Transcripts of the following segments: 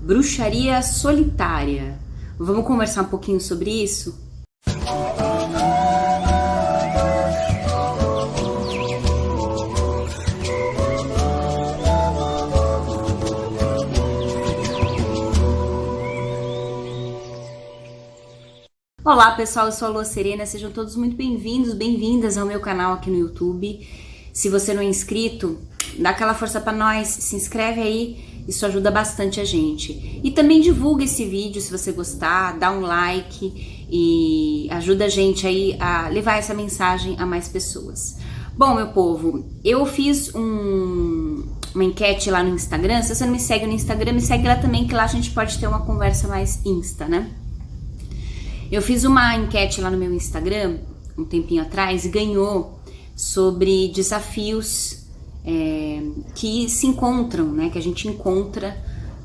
bruxaria solitária. Vamos conversar um pouquinho sobre isso? Olá pessoal, eu sou a Lua Serena, sejam todos muito bem-vindos, bem-vindas ao meu canal aqui no YouTube. Se você não é inscrito, dá aquela força pra nós, se inscreve aí, isso ajuda bastante a gente. E também divulga esse vídeo se você gostar, dá um like e ajuda a gente aí a levar essa mensagem a mais pessoas. Bom, meu povo, eu fiz uma enquete lá no Instagram. Se você não me segue no Instagram, me segue lá também, que lá a gente pode ter uma conversa mais insta, né? Eu fiz uma enquete lá no meu Instagram, um tempinho atrás, e ganhou sobre desafios que se encontram, né? Que a gente encontra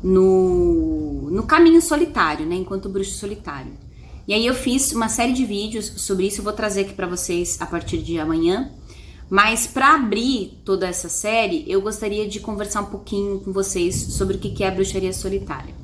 no caminho solitário, né? Enquanto bruxo solitário. E aí eu fiz uma série de vídeos sobre isso, eu vou trazer aqui pra vocês a partir de amanhã. Mas para abrir toda essa série, eu gostaria de conversar um pouquinho com vocês sobre o que é a bruxaria solitária.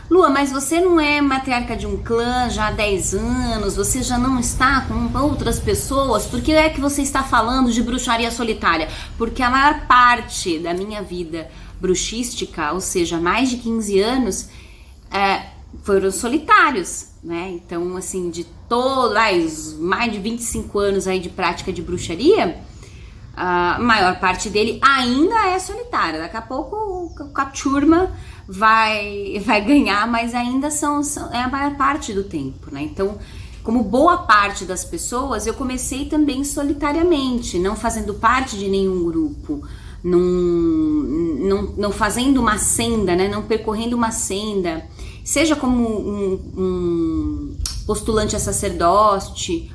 Lua, mas você não é matriarca de um clã já há 10 anos, você já não está com outras pessoas, por que é que você está falando de bruxaria solitária? Porque a maior parte da minha vida bruxística, ou seja, mais de 15 anos, foram solitários, né? Então, assim, de mais de 25 anos aí de prática de bruxaria, a maior parte dele ainda é solitária. Daqui a pouco a turma vai ganhar, mas ainda é a maior parte do tempo, né? Então, como boa parte das pessoas, eu comecei também solitariamente, não fazendo parte de nenhum grupo, não fazendo uma senda, né? Não percorrendo uma senda, seja como um postulante a sacerdote,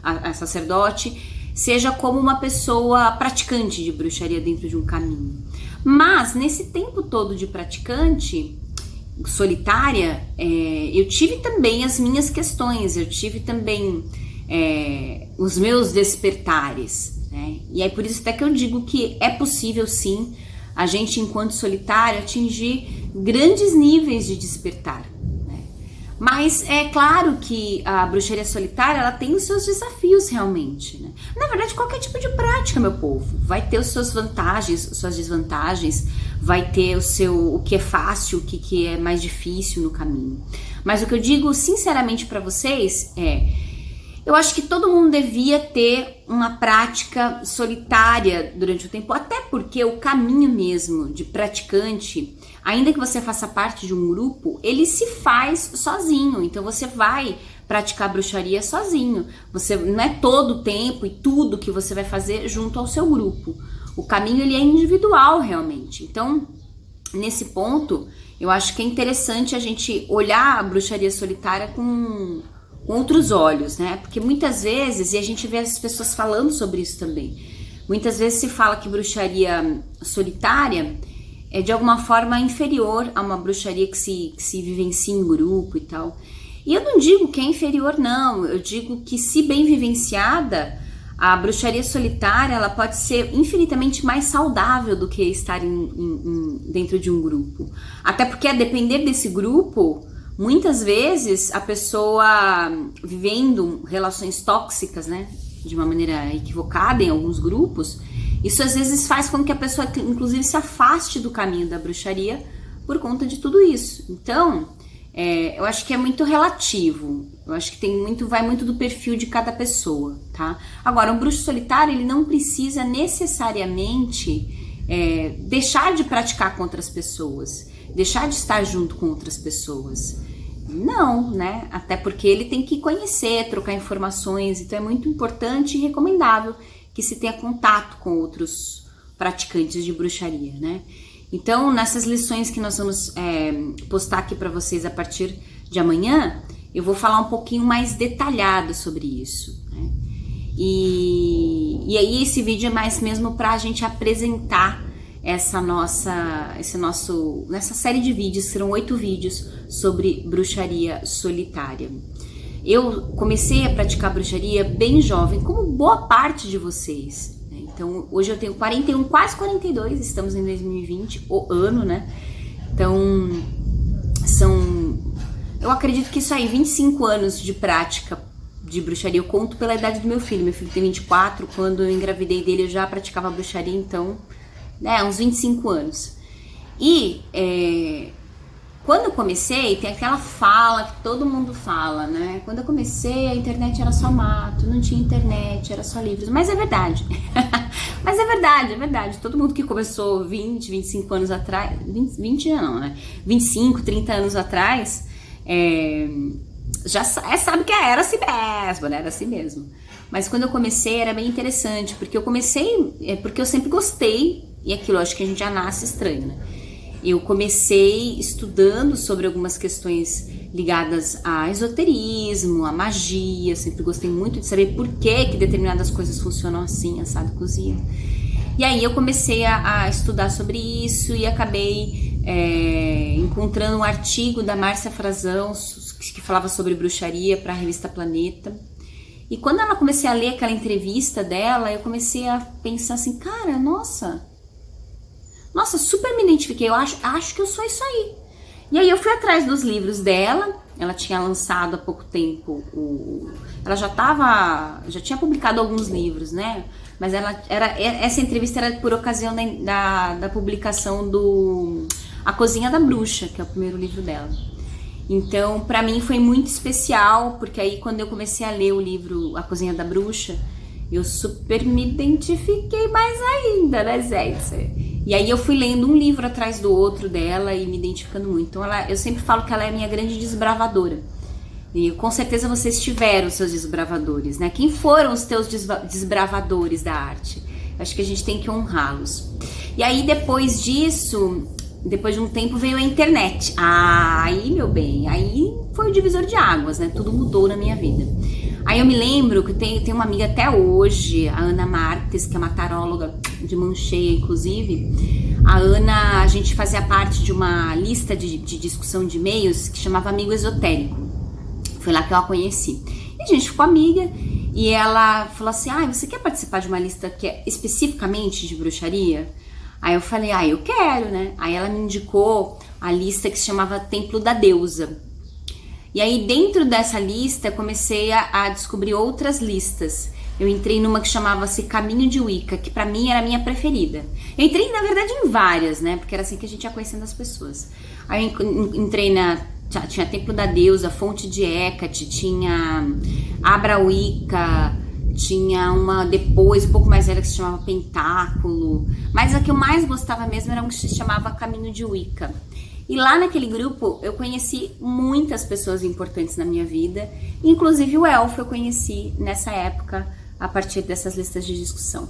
seja como uma pessoa praticante de bruxaria dentro de um caminho. Mas nesse tempo todo de praticante solitária, eu tive também as minhas questões, eu tive também os meus despertares, né? E é por isso até que eu digo que é possível sim a gente, enquanto solitário, atingir grandes níveis de despertar. Mas é claro que a bruxaria solitária, ela tem os seus desafios realmente, né? Na verdade, qualquer tipo de prática, meu povo, vai ter as suas vantagens, suas desvantagens, vai ter o que é fácil, o que é mais difícil no caminho. Mas o que eu digo sinceramente para vocês eu acho que todo mundo devia ter uma prática solitária durante o tempo, até porque o caminho mesmo de praticante, ainda que você faça parte de um grupo, ele se faz sozinho. Então você vai praticar bruxaria sozinho. Você não é todo o tempo e tudo que você vai fazer junto ao seu grupo. O caminho ele é individual realmente. Então, nesse ponto, eu acho que é interessante a gente olhar a bruxaria solitária com outros olhos, né? Porque muitas vezes, e a gente vê as pessoas falando sobre isso também, muitas vezes se fala que bruxaria solitária é de alguma forma inferior a uma bruxaria que se vivencia em grupo e tal. E eu não digo que é inferior, não. Eu digo que, se bem vivenciada, a bruxaria solitária ela pode ser infinitamente mais saudável do que estar dentro de um grupo. Até porque, a depender desse grupo, muitas vezes a pessoa vivendo relações tóxicas, né, de uma maneira equivocada em alguns grupos, isso às vezes faz com que a pessoa, inclusive, se afaste do caminho da bruxaria por conta de tudo isso. Então, eu acho que é muito relativo. Eu acho que vai muito do perfil de cada pessoa, tá? Agora, um bruxo solitário, ele não precisa necessariamente deixar de praticar com outras pessoas, deixar de estar junto com outras pessoas. Não, né? Até porque ele tem que conhecer, trocar informações. Então é muito importante e recomendável que se tenha contato com outros praticantes de bruxaria, né? Então, nessas lições que nós vamos postar aqui para vocês a partir de amanhã, eu vou falar um pouquinho mais detalhado sobre isso, né? E aí esse vídeo é mais mesmo para a gente apresentar nessa série de vídeos, serão 8 vídeos sobre bruxaria solitária. Eu comecei a praticar bruxaria bem jovem, como boa parte de vocês, né? Então, hoje eu tenho 41, quase 42, estamos em 2020, o ano, né? Então, são eu acredito que isso aí, 25 anos de prática de bruxaria, eu conto pela idade do meu filho tem 24, quando eu engravidei dele eu já praticava bruxaria, então, né, uns 25 anos. E quando eu comecei, tem aquela fala que todo mundo fala, né? Quando eu comecei, a internet era só mato, não tinha internet, era só livros. Mas é verdade. Mas é verdade, é verdade. Todo mundo que começou 20, 25 anos atrás, 20 não, né? 25, 30 anos atrás, já sabe que era assim mesmo, né? Era assim mesmo. Mas quando eu comecei era bem interessante, porque eu comecei, porque eu sempre gostei, e aquilo acho que a gente já nasce estranho, né? Eu comecei estudando sobre algumas questões ligadas a esoterismo, a magia, sempre gostei muito de saber por que determinadas coisas funcionam assim, assado, cozido. E aí eu comecei a estudar sobre isso e acabei encontrando um artigo da Márcia Frazão que falava sobre bruxaria para a revista Planeta. E quando eu comecei a ler aquela entrevista dela, eu comecei a pensar assim, cara, nossa, super me identifiquei, eu acho que eu sou isso aí. E aí eu fui atrás dos livros dela, ela tinha lançado há pouco tempo, ela já tinha publicado alguns livros, né? Mas essa entrevista era por ocasião da publicação do A Cozinha da Bruxa, que é o primeiro livro dela. Então, pra mim foi muito especial, porque aí quando eu comecei a ler o livro A Cozinha da Bruxa, eu super me identifiquei mais ainda, né, gente? E aí eu fui lendo um livro atrás do outro dela e me identificando muito. Então eu sempre falo que ela é a minha grande desbravadora. E com certeza vocês tiveram os seus desbravadores, né? Quem foram os teus desbravadores da arte? Acho que a gente tem que honrá-los. E aí depois disso, depois de um tempo veio a internet. Aí, meu bem, aí foi o divisor de águas, né? Tudo mudou na minha vida. Aí eu me lembro que tenho uma amiga até hoje, a Ana Marques, que é uma taróloga de mão cheia, inclusive. A Ana, a gente fazia parte de uma lista de discussão de e-mails que chamava Amigo Esotérico. Foi lá que eu a conheci. E a gente ficou amiga e ela falou assim, você quer participar de uma lista que é especificamente de bruxaria? Aí eu falei, eu quero, né? Aí ela me indicou a lista que se chamava Templo da Deusa. E aí dentro dessa lista eu comecei a descobrir outras listas. Eu entrei numa que chamava-se Caminho de Wicca, que pra mim era a minha preferida. Eu entrei na verdade em várias, né? Porque era assim que a gente ia conhecendo as pessoas. Aí eu entrei tinha Templo da Deusa, Fonte de Hecate, tinha Abra Wicca, tinha uma depois, um pouco mais velha, que se chamava Pentáculo. Mas a que eu mais gostava mesmo era uma que se chamava Caminho de Wicca. E lá naquele grupo eu conheci muitas pessoas importantes na minha vida, inclusive o Elfo eu conheci nessa época a partir dessas listas de discussão.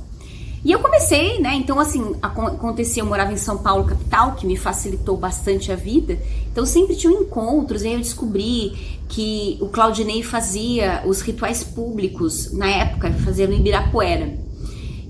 E eu comecei, né, então assim, acontecia, eu morava em São Paulo, capital, que me facilitou bastante a vida, então sempre tinha encontros, e aí eu descobri que o Claudinei fazia os rituais públicos, na época, fazia no Ibirapuera.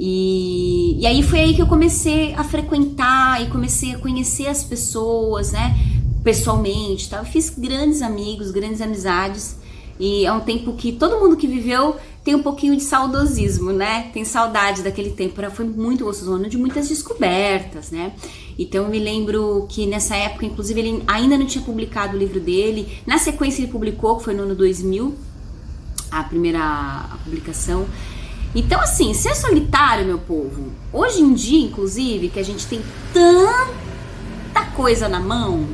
E aí foi aí que eu comecei a frequentar e comecei a conhecer as pessoas, né, pessoalmente, tá? Eu fiz grandes amigos, grandes amizades, e é um tempo que todo mundo que viveu tem um pouquinho de saudosismo, né? Tem saudade daquele tempo, foi muito gostoso, um ano de muitas descobertas, né? Então eu me lembro que nessa época, inclusive, ele ainda não tinha publicado o livro dele, na sequência ele publicou, que foi no ano 2000, a primeira publicação. Então, assim, ser solitário, meu povo, hoje em dia, inclusive, que a gente tem tanta coisa na mão,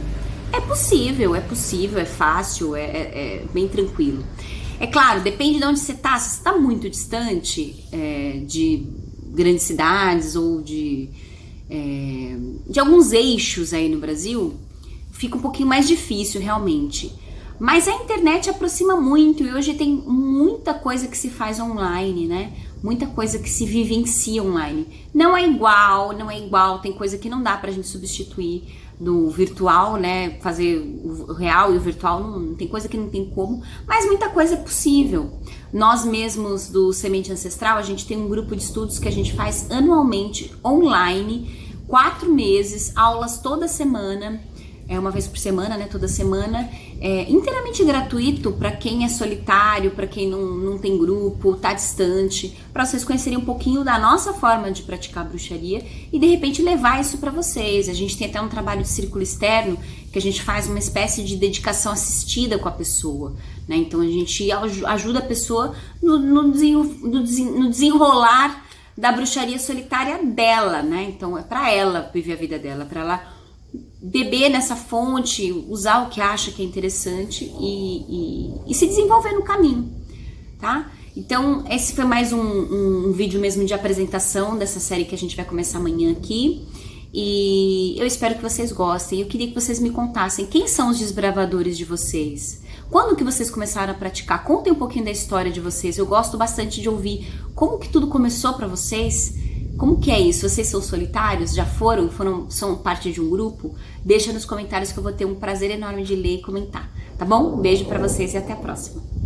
é possível, é fácil, é bem tranquilo. É claro, depende de onde você tá. Se você tá muito distante de grandes cidades ou de alguns eixos aí no Brasil, fica um pouquinho mais difícil, realmente. Mas a internet aproxima muito e hoje tem muita coisa que se faz online, né? Muita coisa que se vivencia online. Não é igual, tem coisa que não dá pra gente substituir do virtual, né? Fazer o real e o virtual, não tem coisa que não tem como, mas muita coisa é possível. Nós mesmos do Semente Ancestral, a gente tem um grupo de estudos que a gente faz anualmente, online, 4 meses, aulas toda semana, uma vez por semana, né? Toda semana, inteiramente gratuito para quem é solitário, para quem não tem grupo, tá distante, para vocês conhecerem um pouquinho da nossa forma de praticar a bruxaria e de repente levar isso para vocês. A gente tem até um trabalho de círculo externo que a gente faz uma espécie de dedicação assistida com a pessoa, né? Então a gente ajuda a pessoa no desenrolar da bruxaria solitária dela, né? Então é para ela viver a vida dela, para ela beber nessa fonte, usar o que acha que é interessante e se desenvolver no caminho, tá? Então esse foi mais um vídeo mesmo de apresentação dessa série que a gente vai começar amanhã aqui. E eu espero que vocês gostem. Eu queria que vocês me contassem quem são os desbravadores de vocês. Quando que vocês começaram a praticar? Contem um pouquinho da história de vocês. Eu gosto bastante de ouvir como que tudo começou para vocês. Como que é isso? Vocês são solitários? Já são parte de um grupo? Deixa nos comentários que eu vou ter um prazer enorme de ler e comentar, tá bom? Um beijo para vocês e até a próxima.